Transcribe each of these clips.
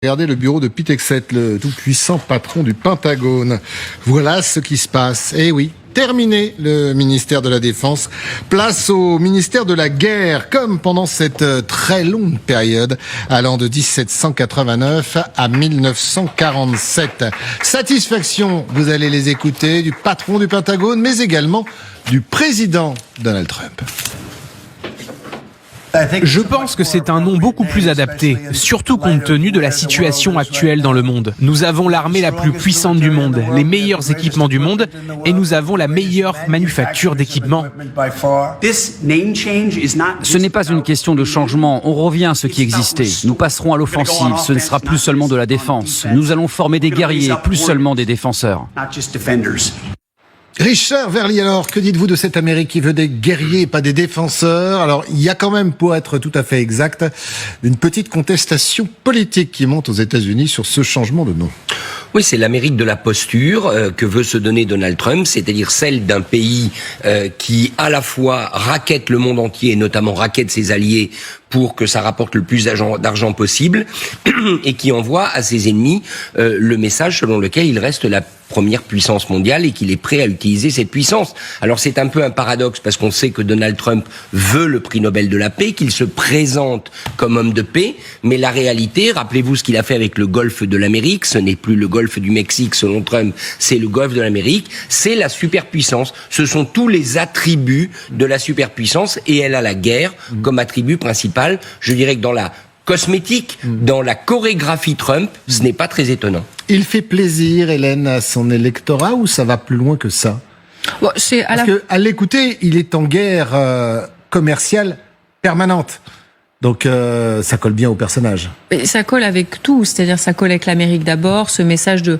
Regardez le bureau de Pete Hegseth, le tout-puissant patron du Pentagone. Voilà ce qui se passe. Eh oui, terminé le ministère de la Défense. Place au ministère de la Guerre, comme pendant cette très longue période allant de 1789 à 1947. Satisfaction, vous allez les écouter, du patron du Pentagone, mais également du président Donald Trump. Je pense que c'est un nom beaucoup plus adapté, surtout compte tenu de la situation actuelle dans le monde. Nous avons l'armée la plus puissante du monde, les meilleurs équipements du monde, et nous avons la meilleure manufacture d'équipements. Ce n'est pas une question de changement, on revient à ce qui existait. Nous passerons à l'offensive, ce ne sera plus seulement de la défense. Nous allons former des guerriers, plus seulement des défenseurs. Richard Verly, alors, que dites-vous de cette Amérique qui veut des guerriers et pas des défenseurs? Alors, il y a quand même, pour être tout à fait exact, une petite contestation politique qui monte aux États-Unis sur ce changement de nom. Oui, c'est l'Amérique de la posture que veut se donner Donald Trump, c'est-à-dire celle d'un pays qui, à la fois, raquette le monde entier, et notamment raquette ses alliés pour que ça rapporte le plus d'argent possible, et qui envoie à ses ennemis le message selon lequel il reste la première puissance mondiale et qu'il est prêt à utiliser cette puissance. Alors c'est un peu un paradoxe parce qu'on sait que Donald Trump veut le prix Nobel de la paix, qu'il se présente comme homme de paix, mais la réalité, rappelez-vous ce qu'il a fait avec le golfe de l'Amérique, ce n'est plus le golfe du Mexique selon Trump, c'est le golfe de l'Amérique, c'est la superpuissance, ce sont tous les attributs de la superpuissance et elle a la guerre comme attribut principal. Je dirais que dans la cosmétique, dans la chorégraphie Trump, ce n'est pas très étonnant. Il fait plaisir, Hélène, à son électorat ou ça va plus loin que ça? Bon, Parce qu'à l'écouter, il est en guerre commerciale permanente. Donc ça colle bien au personnage. Et ça colle avec tout, c'est-à-dire ça colle avec l'Amérique d'abord, ce message de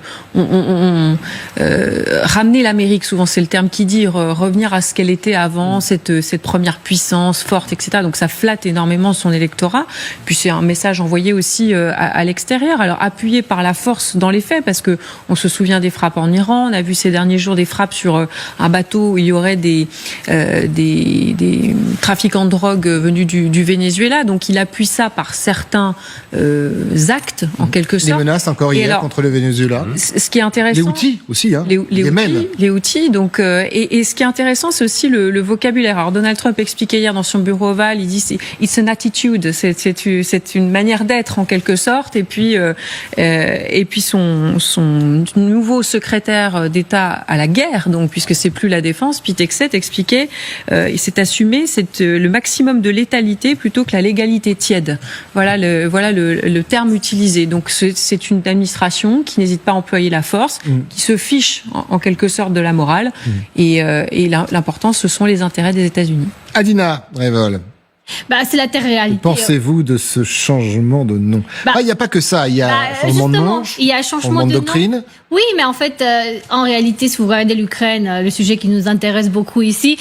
ramener l'Amérique, souvent c'est le terme qui dit, revenir à ce qu'elle était avant, cette première puissance forte, etc. Donc ça flatte énormément son électorat. Puis c'est un message envoyé aussi à l'extérieur, alors appuyé par la force dans les faits, parce que on se souvient des frappes en Iran, on a vu ces derniers jours des frappes sur un bateau où il y aurait des trafiquants de drogue venus du Venezuela. Donc il appuie ça par certains actes, en quelque sorte. Les menaces encore hier contre le Venezuela. Ce qui est intéressant... Les outils aussi, hein. Les outils. Donc, et ce qui est intéressant, c'est aussi le vocabulaire. Alors Donald Trump expliquait hier dans son bureau ovale, il dit it's an attitude, c'est une manière d'être en quelque sorte. Et puis son nouveau secrétaire d'État à la guerre, donc puisque c'est plus la défense, Pete Hegseth expliquait, il s'est assumé le maximum de létalité plutôt que la légalité tiède. Voilà le terme utilisé. Donc c'est une administration qui n'hésite pas à employer la force, qui se fiche en quelque sorte de la morale. Et l'important, ce sont les intérêts des États-Unis. Adina Révol. C'est la réalité. Que pensez-vous de ce changement de nom? Il n'y a pas que ça, il y a changement de nom, il y a changement de doctrine. Nom. Oui, mais en fait, en réalité, si vous regardez l'Ukraine, le sujet qui nous intéresse beaucoup ici,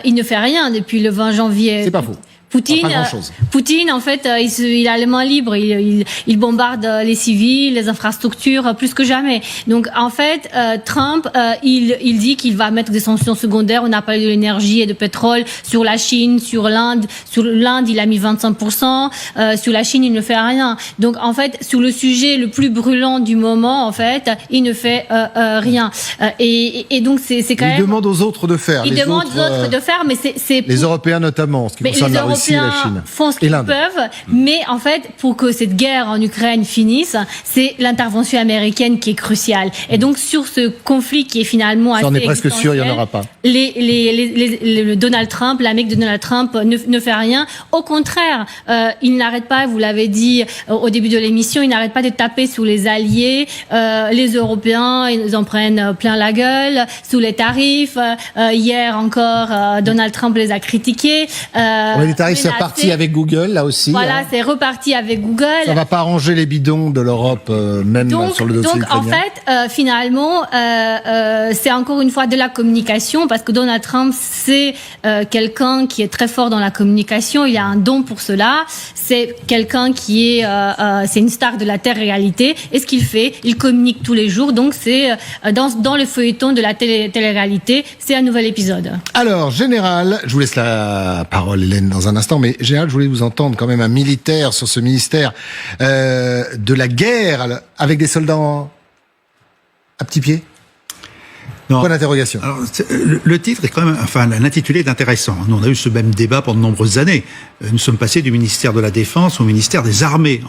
il ne fait rien depuis le 20 janvier. C'est pas faux. Poutine, en fait, il a les mains libres, il bombarde les civils, les infrastructures, plus que jamais. Donc, en fait, Trump, il dit qu'il va mettre des sanctions secondaires. On a parlé de l'énergie et de pétrole sur la Chine, sur l'Inde. Sur l'Inde, il a mis 25%. Sur la Chine, il ne fait rien. Donc, en fait, sur le sujet le plus brûlant du moment, en fait, il ne fait rien. Et donc, c'est quand même... Il demande aux autres de faire. Il demande aux autres de faire, mais c'est... Les Européens notamment, en ce qui concerne la Russie. Les Européens font ce qu'ils peuvent, mais en fait, pour que cette guerre en Ukraine finisse, c'est l'intervention américaine qui est cruciale. Et donc, sur ce conflit qui est finalement assez existentiel, on est presque sûr, il n'y en aura pas. Le Donald Trump, l'Amérique de Donald Trump ne fait rien. Au contraire, il n'arrête pas, vous l'avez dit au début de l'émission, il n'arrête pas de taper sur les alliés, les Européens, ils en prennent plein la gueule, sous les tarifs. Hier encore, Donald Trump les a critiqués. Les tarifs, c'est reparti avec Google, là aussi. Voilà, c'est reparti avec Google. Ça va pas arranger les bidons de l'Europe, même sur le dossier ukrainien. Donc, en fait, finalement, c'est encore une fois de la communication, parce que Donald Trump, c'est quelqu'un qui est très fort dans la communication. Il a un don pour cela. C'est quelqu'un qui c'est une star de la télé-réalité. Et ce qu'il fait, il communique tous les jours. Donc, c'est dans le feuilleton de la télé-réalité, c'est un nouvel épisode. Alors, Général, je vous laisse la parole, Hélène, dans un instant. Mais Gérald, je voulais vous entendre quand même un militaire sur ce ministère de la guerre avec des soldats à petits pieds. Non. Point d'interrogation. Alors, le titre est quand même, enfin, l'intitulé est intéressant. Nous, on a eu ce même débat pendant de nombreuses années. Nous sommes passés du ministère de la Défense au ministère des Armées,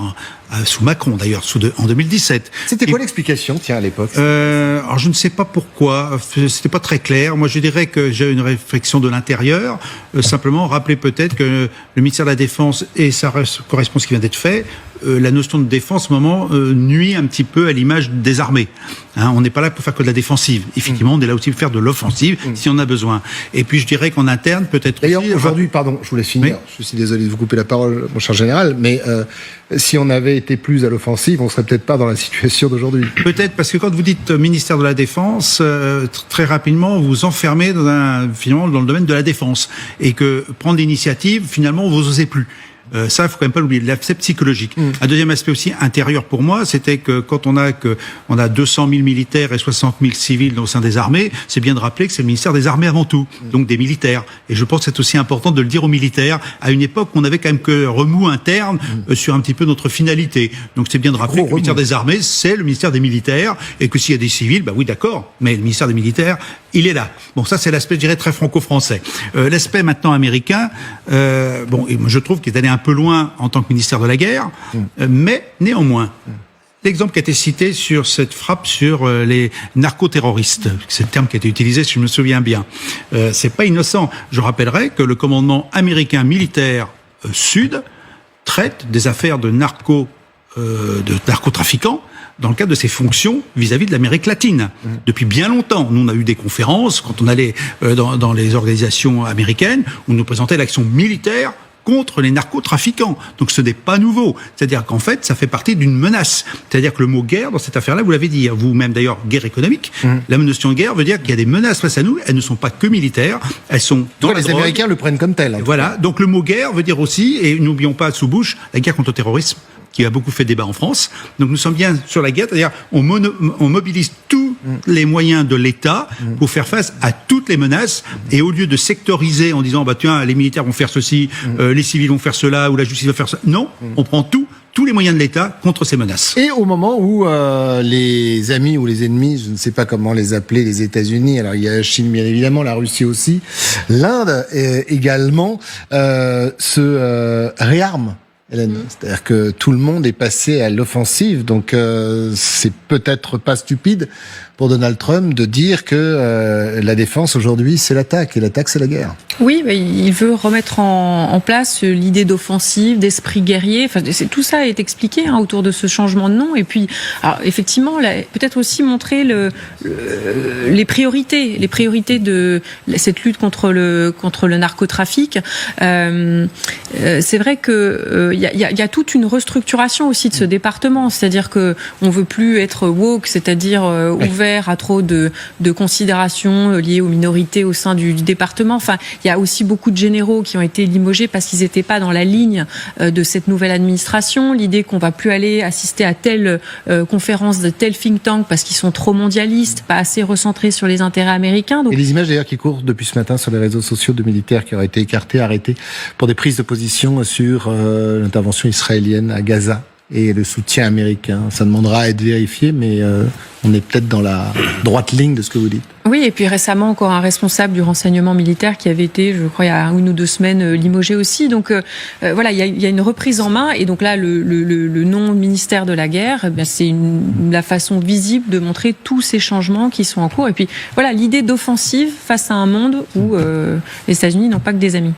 sous Macron d'ailleurs, en 2017. C'était quoi l'explication, tiens, à l'époque? Alors, je ne sais pas pourquoi. C'était pas très clair. Moi, je dirais que j'ai une réflexion de l'intérieur. Simplement, rappeler peut-être que le ministère de la Défense, et ça correspond à ce qui vient d'être fait, la notion de défense, au moment, nuit un petit peu à l'image des armées. Hein, on n'est pas là pour faire que de la défensive. Effectivement, on est là aussi pour faire de l'offensive, si on a besoin. Et puis, je dirais qu'en interne, peut-être... D'ailleurs, aujourd'hui, pardon, je vous laisse finir. Oui. Je suis désolé de vous couper la parole, mon cher général, mais si on avait été plus à l'offensive, on serait peut-être pas dans la situation d'aujourd'hui. Peut-être, parce que quand vous dites ministère de la Défense, très rapidement, vous vous enfermez finalement, dans le domaine de la défense. Et que prendre l'initiative, finalement, vous n'osez plus. Ça, il faut quand même pas l'oublier, l'aspect psychologique. Un deuxième aspect aussi intérieur pour moi, c'était que quand on a 200 000 militaires et 60 000 civils au sein des armées, c'est bien de rappeler que c'est le ministère des armées avant tout, donc des militaires. Et je pense que c'est aussi important de le dire aux militaires, à une époque où on avait quand même que remous interne sur un petit peu notre finalité. Donc c'est bien de rappeler que le ministère des armées, c'est le ministère des militaires, et que s'il y a des civils, bah oui d'accord, mais le ministère des militaires, il est là. Bon, ça c'est l'aspect, je dirais, très franco-français. L'aspect maintenant américain, bon, et moi, je trouve qu'il est allé un peu loin en tant que ministère de la guerre, mais néanmoins, l'exemple qui a été cité sur cette frappe sur les narcoterroristes, c'est le terme qui a été utilisé, si je me souviens bien, c'est pas innocent. Je rappellerai que le commandement américain militaire sud traite des affaires de narcotrafiquants dans le cadre de ses fonctions vis-à-vis de l'Amérique latine. Depuis bien longtemps, nous on a eu des conférences, quand on allait dans les organisations américaines, où on nous présentait l'action militaire contre les narcotrafiquants. Donc ce n'est pas nouveau. C'est-à-dire qu'en fait, ça fait partie d'une menace. C'est-à-dire que le mot guerre, dans cette affaire-là, vous l'avez dit, vous-même d'ailleurs, guerre économique, la notion de guerre veut dire qu'il y a des menaces face à nous, elles ne sont pas que militaires, elles sont dans la les drogue. Américains le prennent comme tel. Voilà, donc le mot guerre veut dire aussi, et n'oublions pas sous Bush, la guerre contre le terrorisme, qui a beaucoup fait débat en France. Donc nous sommes bien sur la guerre, c'est-à-dire on mobilise tous les moyens de l'État pour faire face à toutes les menaces, et au lieu de sectoriser en disant bah tiens les militaires vont faire ceci, les civils vont faire cela ou la justice va faire ça, non, on prend tous les moyens de l'État contre ces menaces. Et au moment où les amis ou les ennemis, je ne sais pas comment les appeler, les États-Unis, alors il y a la Chine bien évidemment, la Russie aussi, l'Inde également, se réarme. Hélène, c'est-à-dire que tout le monde est passé à l'offensive, donc c'est peut-être pas stupide pour Donald Trump de dire que la défense aujourd'hui c'est l'attaque, et l'attaque c'est la guerre. Oui, mais il veut remettre en place l'idée d'offensive, d'esprit guerrier. Enfin, tout ça est expliqué autour de ce changement de nom. Et puis, alors, effectivement, peut-être aussi montrer les priorités de cette lutte contre le narcotrafic. C'est vrai que il y a toute une restructuration aussi de ce département. C'est-à-dire que on veut plus être woke, c'est-à-dire ouvert à trop de considérations liées aux minorités au sein du département. Enfin, il y a aussi beaucoup de généraux qui ont été limogés parce qu'ils n'étaient pas dans la ligne de cette nouvelle administration. L'idée qu'on va plus aller assister à telle conférence de tel think tank parce qu'ils sont trop mondialistes, pas assez recentrés sur les intérêts américains. Donc... Et les images d'ailleurs qui courent depuis ce matin sur les réseaux sociaux de militaires qui auraient été écartés, arrêtés pour des prises de position sur l'intervention israélienne à Gaza et le soutien américain. Ça demandera à être vérifié, mais on est peut-être dans la droite ligne de ce que vous dites. Oui, et puis récemment encore un responsable du renseignement militaire qui avait été, je crois, il y a 1 ou 2 semaines, limogé aussi. Donc voilà, il y a une reprise en main, et donc là, le nom ministère de la guerre, eh bien, c'est la façon visible de montrer tous ces changements qui sont en cours. Et puis voilà, l'idée d'offensive face à un monde où les États-Unis n'ont pas que des amis.